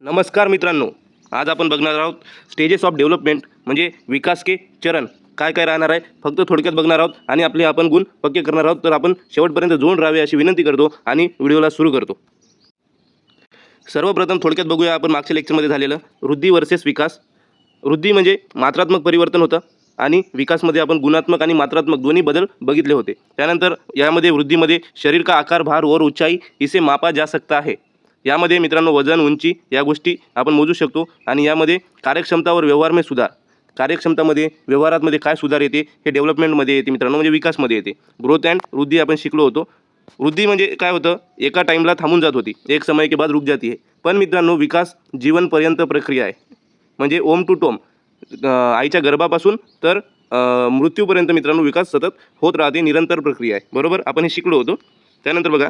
नमस्कार मित्रांनो, आज आपण बघणार आहोत स्टेजेस ऑफ डेव्हलपमेंट म्हणजे विकास के चरण काय काय राहणार आहे. फक्त थोडक्यात बघणार आहोत आणि आपले आपण गुण पक्के करणार आहोत. तर आपण शेवटपर्यंत जोडून राहावे अशी विनंती करतो आणि व्हिडिओला सुरू करतो. सर्वप्रथम थोडक्यात बघूया आपण मागच्या लेक्चरमध्ये झालेलं वृद्धी वर्सेस विकास. वृद्धी म्हणजे मात्रात्मक परिवर्तन होतं आणि विकासमध्ये आपण गुणात्मक आणि मात्रात्मक दोन्ही बदल बघितले होते. त्यानंतर यामध्ये वृद्धीमध्ये शरीर का आकार, भार और ऊंचाई इसे मापा जा सकता है. यामध्ये मित्रांनो वजन, उंची या गोष्टी आपण मोजू शकतो. आणि यामध्ये कार्यक्षमता और व्यवहार में सुधार, कार्यक्षमतामध्ये व्यवहारामध्ये काय सुधार येते हे डेव्हलपमेंटमध्ये येते मित्रांनो, म्हणजे विकासमध्ये येते. ग्रोथ अँड वृद्धी आपण शिकलो होतो. वृद्धी म्हणजे काय होतं, एका टाईमला थांबून जात होती, एक समय के बाद रुक जाती है. पण मित्रांनो विकास जीवनपर्यंत प्रक्रिया आहे. म्हणजे ओम टू टोम, आईच्या गर्भापासून तर मृत्यूपर्यंत मित्रांनो विकास सतत होत राहते, निरंतर प्रक्रिया आहे. बरोबर, आपण हे शिकलो होतो. त्यानंतर बघा,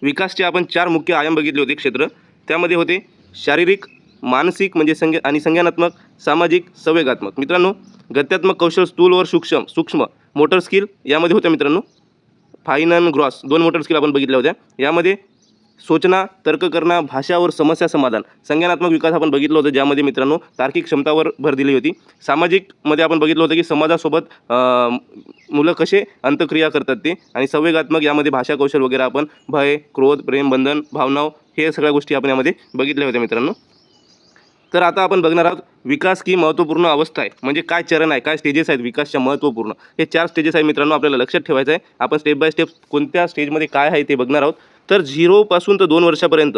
विकासचे आपण 4 मुख्य आयाम बघितले होते क्षेत्र. त्यामध्ये होते शारीरिक, मानसिक म्हणजे संज्ञानात्मक, सामाजिक, संवेगात्मक. मित्रांनो गत्यात्मक कौशल स्थूल व सूक्ष्म मोटर स्किल यामध्ये होत्या मित्रांनो. Fine and gross 2 motor skill आपण बघितल्या होत्या. यामध्ये सूचना, तर्क करणं, भाषा और समस्या समाधान. संज्ञानात्मक विकास आपण बघितलं होतं, ज्यामध्ये मित्रांनो तार्किक क्षमतावर भर दिली होती. सामाजिकमध्ये आपण बघितलं होतं की समाजासोबत मुलं कसे अंतक्रिया करतात ते. आणि संवेगात्मक यामध्ये भाषा कौशल वगैरे आपण भय, क्रोध, प्रेम, बंधन, भावना हे सगळ्या गोष्टी आपण यामध्ये बघितल्या होत्या मित्रांनो. तर आता आपण बघणार आहोत विकास की महत्त्वपूर्ण अवस्था आहे, म्हणजे काय चरण आहे, काय स्टेजेस आहेत विकासच्या महत्त्वपूर्ण. हे 4 स्टेजेस आहे मित्रांनो, आपल्याला लक्षात ठेवायचं आहे. आपण स्टेप बाय स्टेप कोणत्या स्टेजमध्ये काय आहे ते बघणार आहोत. तर 0 पासून तर 2 वर्षापर्यंत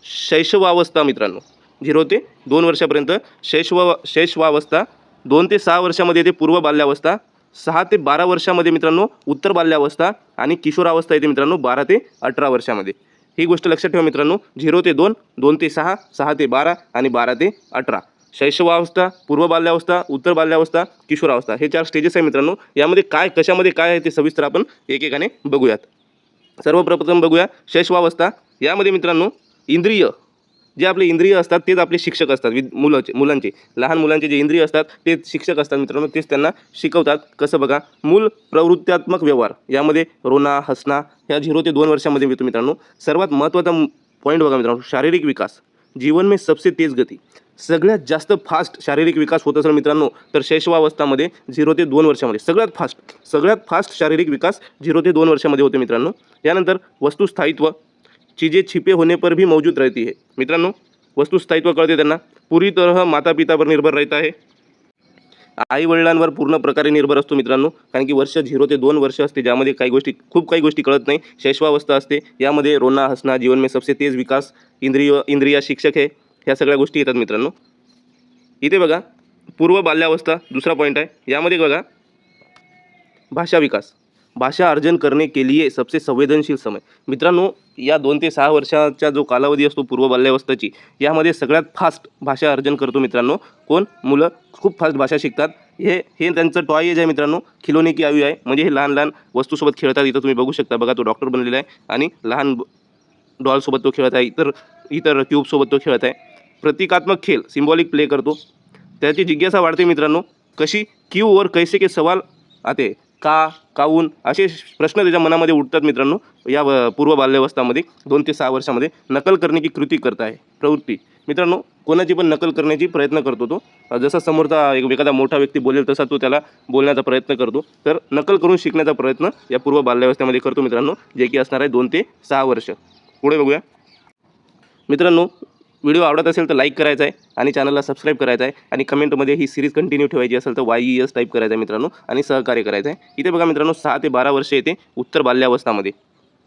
शैशवावस्था मित्रांनो. 0 ते 2 वर्षापर्यंत शैशवावस्था. 2 ते 6 वर्षामध्ये येते पूर्व बाल्यावस्था. 6 ते 12 वर्षामध्ये मित्रांनो उत्तर बाल्यावस्था. आणि किशोरावस्था येते मित्रांनो 12 ते 18 वर्षामध्ये. ही गोष्ट लक्षात ठेवा मित्रांनो. 0 ते 2, 2 ते 6, 6 ते 12 आणि 12 ते 18. शैशवावस्था, पूर्व बाल्यावस्था, उत्तर बाल्यावस्था, किशोरावस्था हे 4 स्टेजेस आहे मित्रांनो. यामध्ये काय कशामध्ये काय आहे ते सविस्तर आपण एकेकाने बघूयात. सर्वप्रथम बघूया शैशवावस्था. यामध्ये मित्रांनो इंद्रिय, जे आपले इंद्रिय असतात तेच आपले शिक्षक असतात. मुलांचे लहान मुलांचे जे इंद्रिय असतात ते शिक्षक असतात मित्रांनो, तेच त्यांना शिकवतात. कसं बघा, मूल प्रवृत्त्यात्मक व्यवहार यामध्ये रोना, हसना ह्या 0 ते 2 वर्षामध्ये येतो मित्रांनो. सर्वात महत्त्वाचा पॉईंट बघा मित्रांनो, शारीरिक विकास. जीवन में सबसे तेज गती, सगळ्यात जास्त फास्ट शारीरिक विकास होत असेल मित्रांनो तर शैशवावस्थामध्ये 0 ते 2 वर्षामध्ये सगळ्यात फास्ट शारीरिक विकास 0 ते 2 वर्षामध्ये होते मित्रांनो. यानंतर वस्तुस्थायित्व, चीज़ें छिपे होने पर भी मौजूद रहती है. मित्रांनो वस्तुस्थायित्व कळते त्यांना. पूरी तरह माता पिता पर निर्भर रहता है. आई वडिलांवर पूर्ण प्रकारे निर्भर असतो मित्रांनो, कारण की वर्ष 0 ते 2 वर्ष असते, ज्यामध्ये खूप काही गोष्टी कळत नाही. शैशवावस्था असते, यामध्ये रोना, हसना, जीवन में सबसे तेज विकास, इंद्रिया शिक्षक है, ह्या सगळ्या गोष्टी येतात मित्रांनो. इथे बघा पूर्व बाल्यावस्था दुसरा पॉईंट आहे. यामध्ये बघा भाषा विकास, भाषा अर्जन करने के लिए सबसे संवेदनशील समय. मित्रांनो या 2 ते 6 वर्षाचा जो कालावधी असतो पूर्व बाल्यावस्थेची, यामध्ये सगळ्यात फास्ट भाषा अर्जन करतो मित्रांनो कोण, मुलं खूप फास्ट भाषा शिकतात. हे त्यांचं टॉय एज आहे मित्रांनो, खिलोने की आयु आहे. म्हणजे हे लहान लहान वस्तूसोबत खेळतात. इथं तुम्ही बघू शकता, बघा तो डॉक्टर बनलेला आहे आणि लहान डॉलसोबत तो खेळत आहे, इतर क्यूबसोबत तो खेळत आहे. प्रतिकात्मक खेळ, सिम्बॉलिक प्ले करतो. त्याची जिज्ञासा वाढते मित्रांनो. कशी, क्यू और कैसे के सवाल आते, का, काऊन असे प्रश्न त्याच्या मनामध्ये उठतात मित्रांनो या पूर्व बाल्यावस्थामध्ये. 2 ते 6 वर्षामध्ये नकल करणे की कृती करता आहे, प्रवृत्ती. मित्रांनो कोणाची पण नकल करण्याची प्रयत्न करतो तो. जसा समोरचा एखादा मोठा व्यक्ती बोलेल तसा तो त्याला बोलण्याचा प्रयत्न करतो. तर नकल करून शिकण्याचा प्रयत्न या पूर्व बाल्यावस्थेमध्ये करतो मित्रांनो, जे की असणार आहे 2 ते 6 वर्ष. पुढे बघूया मित्रांनो. व्हिडिओ आवडत असेल तर लाईक करायचा आहे आणि चॅनलला सबस्क्राईब करायचं आहे. आणि कमेंटमध्ये ही सिरीज कंटिन्यू ठेवायची असेल तर YES टाईप करायचं आहे मित्रांनो आणि सहकार्य करायचं आहे. इथे बघा मित्रांनो 6 ते 12 वर्ष येते उत्तर बाल्यावस्थामध्ये.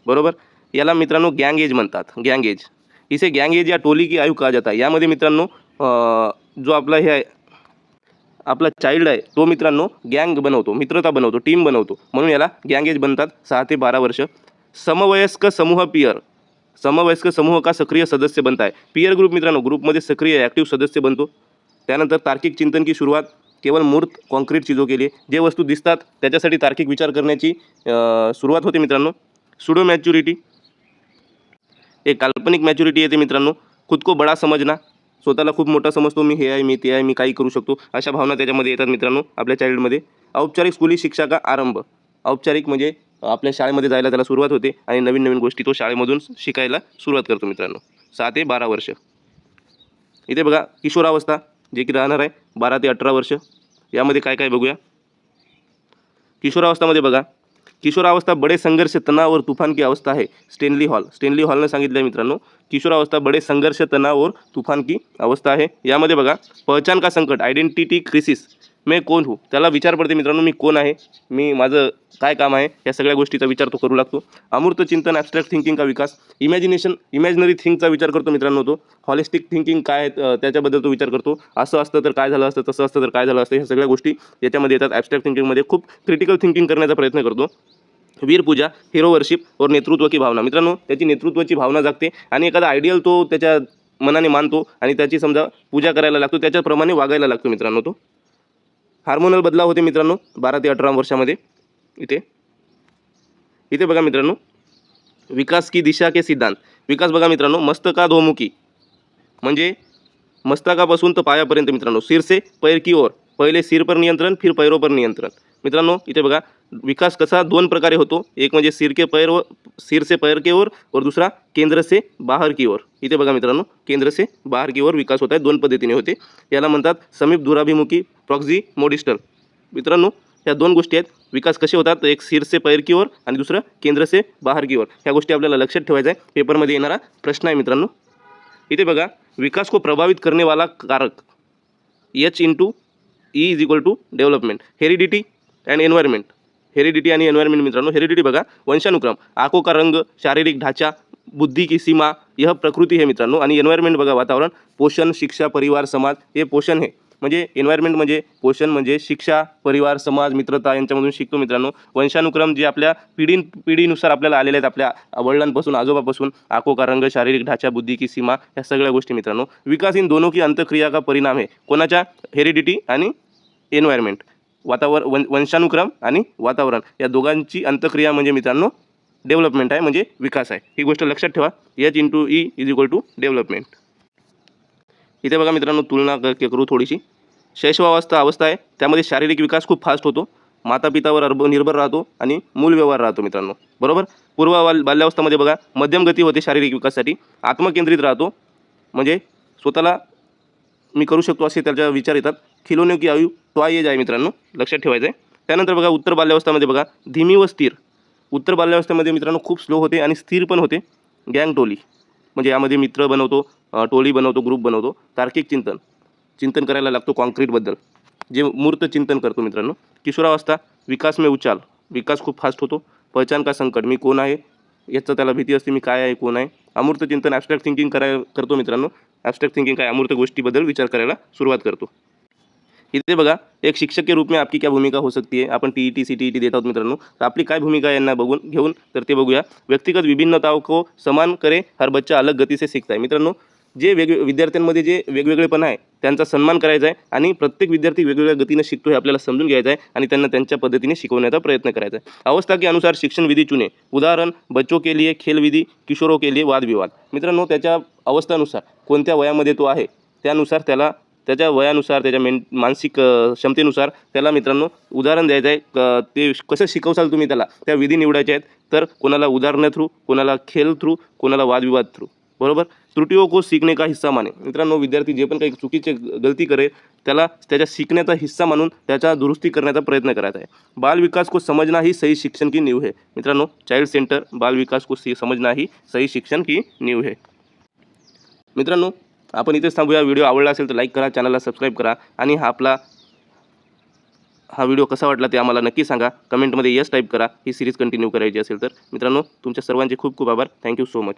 बरोबर, याला मित्रांनो गँग एज म्हणतात. गँग एज, इसे गँग एज या टोली की आयु कहा जाता है. यामध्ये मित्रांनो जो आपला हे आहे, आपला चाइल्ड आहे तो मित्रांनो गँग बनवतो, मित्रता बनवतो, टीम बनवतो, म्हणून याला गँग एज बनतात. 6 ते 12 वर्ष. समवयस्क समूह पियर, समवयस्क समूह का सक्रिय सदस्य बनता है. पियर ग्रुप मित्रांनो ग्रुपमध्ये सक्रिय ॲक्टिव्ह सदस्य बनतो. त्यानंतर तार्किक चिंतन की सुरुवात, केवळ मूर्त कॉन्क्रीट चीजों के लिए, जे वस्तू दिसतात त्याच्यासाठी तार्किक विचार करण्याची सुरुवात होते मित्रांनो. सुडो मॅच्युरिटी, एक काल्पनिक मॅच्युरिटी येते मित्रांनो. खुद को बडा समजना, स्वतःला खूप मोठा समजतो, मी हे आहे, मी ते आहे, मी काही करू शकतो, अशा भावना त्याच्यामध्ये येतात मित्रांनो आपल्या चाइल्डमध्ये. औपचारिक स्कूली शिक्षा का आरंभ, औपचारिक म्हणजे आपल्या शाळेमध्ये जायला त्याला सुरुवात होते आणि नवीन नवीन गोष्टी तो शाळेमधून शिकायला सुरुवात करतो मित्रांनो. 6 ते 12 वर्ष. इथे बघा किशोरावस्था जे की राहणार आहे 12 ते 18 वर्ष. यामध्ये काय काय बघूया. किशोरावस्थामध्ये बघा, किशोरावस्था बड़े संघर्ष तनाव और तूफान की अवस्था है. स्टेनली हॉलनं सांगितलं आहे मित्रांनो, किशोरावस्था बड़े संघर्ष तनाव और तूफान की अवस्था आहे. यामध्ये बघा पहचान का संकट, आयडेंटिटी क्रिसिस, मैं कोण हूँ, त्याला विचार पडते मित्रांनो, मी कोण आहे, मी माझं काय काम आहे, या सगळ्या गोष्टीचा विचार तो करू लागतो. अमूर्त चिंतन, ॲब्स्ट्रॅक्ट थिंकिंग का विकास, इमॅजिनरी थिंकचा विचार करतो मित्रांनो तो. हॉलिस्टिक थिंकिंग काय आहे त्याच्याबद्दल तो विचार करतो. असं असतं तर काय झालं असतं, तसं असतं तर काय झालं असतं, ह्या सगळ्या गोष्टी याच्यामध्ये येतात. ॲब्स्ट्रॅक्ट थिंकिंगमध्ये खूप क्रिटिकल थिंकिंग करण्याचा प्रयत्न करतो. वीर पूजा, हिरो वर्शिप और नेतृत्व की भावना, मित्रांनो त्याची नेतृत्वाची भावना जागते आणि एखादा आयडियल तो त्याच्या मनाने मानतो आणि त्याची समजा पूजा करायला लागतो, त्याच्याप्रमाणे वागायला लागतो मित्रांनो तो. हार्मोनल बदलाव होते मित्रांनो 12 ते 18 वर्षामध्ये. इथे बघा मित्रांनो, विकास की दिशा के सिद्धांत. विकास बघा मित्रांनो, मस्तकाधोमुखी म्हणजे मस्तकापासून तर पायापर्यंत मित्रांनो, सिर से पैर की ओर, पहिले सिर पर नियंत्रण, फिर पैरों पर नियंत्रण. मित्रांनो इथे बघा विकास कसा दोन प्रकारे होतो, एक म्हणजे सिर से पैर के ओर और दूसरा केंद्र से बाहर की ओर. इथे बघा मित्रांनो, केंद्र से बाहर की ओर विकास होत आहे, दोन पद्धतीने होते. याला म्हणतात समीप दूराभिमुखी, प्रॉक्झिमोडिस्टल. मित्रांनो ह्या दोन गोष्टी आहेत. विकास कसे होतात, एक सिर से पैर की ओर आणि दुसरं केंद्र से बाहर की ओर. ह्या गोष्टी आपल्याला लक्षात ठेवायचं आहे, पेपरमध्ये येणारा प्रश्न आहे मित्रांनो. इथे बघा विकास को प्रभावित करने वाला कारक H/E = development, heredity and environment. Heredity आणि एन्व्हायरमेंट मित्रांनो, हेरिडिटी बघा वंशानुक्रम, आंखों का रंग, शारीरिक ढांचा, बुद्धि की सीमा, यह प्रकृति है मित्रांनो. आणि एन्व्हायरमेंट बघा वातावरण, पोषण, शिक्षा, परिवार, समाज. हे पोषण आहे म्हणजे एन्व्हायरमेंट म्हणजे पोषण म्हणजे शिक्षा, परिवार, समाज, मित्रता यांच्यामधून शिकतो मित्रांनो. वंशानुक्रम जे आपल्या पिढीनुसार आपल्याला आलेले आहेत, आपल्या वडिलांपासून आजोबापासून, आंखों का रंग, शारीरिक ढांचा, बुद्धि की सीमा, ह्या सगळ्या गोष्टी मित्रांनो. विकास इन दोनों की अंतक्रिया का परिणाम आहे. कोणाच्या, हेरिडिटी आणि एन्व्हायरमेंट, वंशानुक्रम आणि वातावरण या दोघांची अंतक्रिया म्हणजे मित्रांनो डेव्हलपमेंट आहे, म्हणजे विकास आहे. ही गोष्ट लक्षात ठेवा. H/E = development. इथे बघा मित्रांनो तुलना करू थोडीशी. शैशवावस्था अवस्था आहे, त्यामध्ये शारीरिक विकास खूप फास्ट होतो, माता पितावर निर्भर राहतो आणि मूल व्यवहार राहतो मित्रांनो, बरोबर. बाल्यावस्थामध्ये बघा मध्यम गती होते शारीरिक विकासासाठी, आत्मकेंद्रित राहतो म्हणजे स्वतःला मी करू शकतो असे त्याच्या विचार येतात. खिलोने की आयु तो एज आहे मित्रांनो, लक्षात ठेवायचं आहे. त्यानंतर बघा उत्तर बाल्यावस्थामध्ये बघा धीमी व स्थिर. उत्तर बाल्यावस्थेमध्ये मित्रांनो खूप स्लो होते आणि स्थिर पण होते. गँग टोली म्हणजे यामध्ये मित्र बनवतो, टोळी बनवतो, ग्रुप बनवतो. तार्किक चिंतन करायला लागतो कॉन्क्रीटबद्दल, जे मूर्त चिंतन करतो मित्रांनो. किशोरावस्था विकास में उचाल, विकास खूप फास्ट होतो. पहचान का संकट, मी कोण आहे याचं त्याला भीती असते, मी काय आहे, कोण आहे. अमूर्त चिंतन, ॲब्स्ट्रॅक्ट थिंकिंग करतो मित्रांनो. ॲब्स्ट्रॅक्ट थिंकिंग काय, अमूर्त गोष्टीबद्दल विचार करायला सुरुवात करतो. इथे बघा एक शिक्षक के रूप में आपकी क्या भूमिका हो सकती है. आपण TET CTET देत आहोत मित्रांनो, तर आपली काय भूमिका आहे यांना घेऊन तर ते बघूया. व्यक्तिगत विभिन्नताओं को समान करे, हर बच्चा अलग गती से सीखता है. मित्रांनो जे विद्यार्थ्यांमध्ये जे वेगवेगळेपण आहे त्यांचा सन्मान करायचा आहे आणि प्रत्येक विद्यार्थी वेगवेगळ्या गतीने शिकतो हे आपल्याला समजून घ्यायचं आहे आणि त्यांना त्यांच्या पद्धतीने शिकवण्याचा प्रयत्न करायचा आहे. अवस्था के अनुसार शिक्षण विधी चुने. उदाहरण बच्चों के लिए खेल विधी, किशोरों के लिए वाद विवाद. मित्रांनो त्याच्या अवस्थानुसार कोणत्या वयामध्ये तो आहे त्यानुसार त्याला त्याच्या वयानुसार त्याच्या मानसिक क्षमतेनुसार त्याला मित्रांनो उदाहरण द्यायचं आहे. ते कसं शिकवसाल तुम्ही त्याला त्या विधी निवडायचे आहेत. तर कोणाला उदाहरणं थ्रू, कोणाला खेळ थ्रू, कोणाला वादविवाद थ्रू, बरोबर. त्रुटियों को सीखने का हिस्सा माने. मित्रांनो विद्यार्थी जे पण काही चुकीचे गलती करेल त्याला त्याच्या शिकण्याचा हिस्सा मानून त्याचा दुरुस्ती करण्याचा प्रयत्न करायचा आहे. बाल विकास को समझना ही सही शिक्षण की नींव है. मित्रांनो चाइल्ड सेंटर बाल विकास को समझना ही सही शिक्षण की नींव है. मित्रांनो आपण इथेच थांबूया. व्हिडिओ आवडला असेल तर लाईक करा, चॅनलला सबस्क्राईब करा आणि हा व्हिडिओ कसा वाटला ते आम्हाला नक्की सांगा. कमेंटमध्ये यस टाईप करा ही सिरीज कंटिन्यू करायची असेल तर. मित्रांनो तुमच्या सर्वांचे खूप खूप आभार. Thank you so much.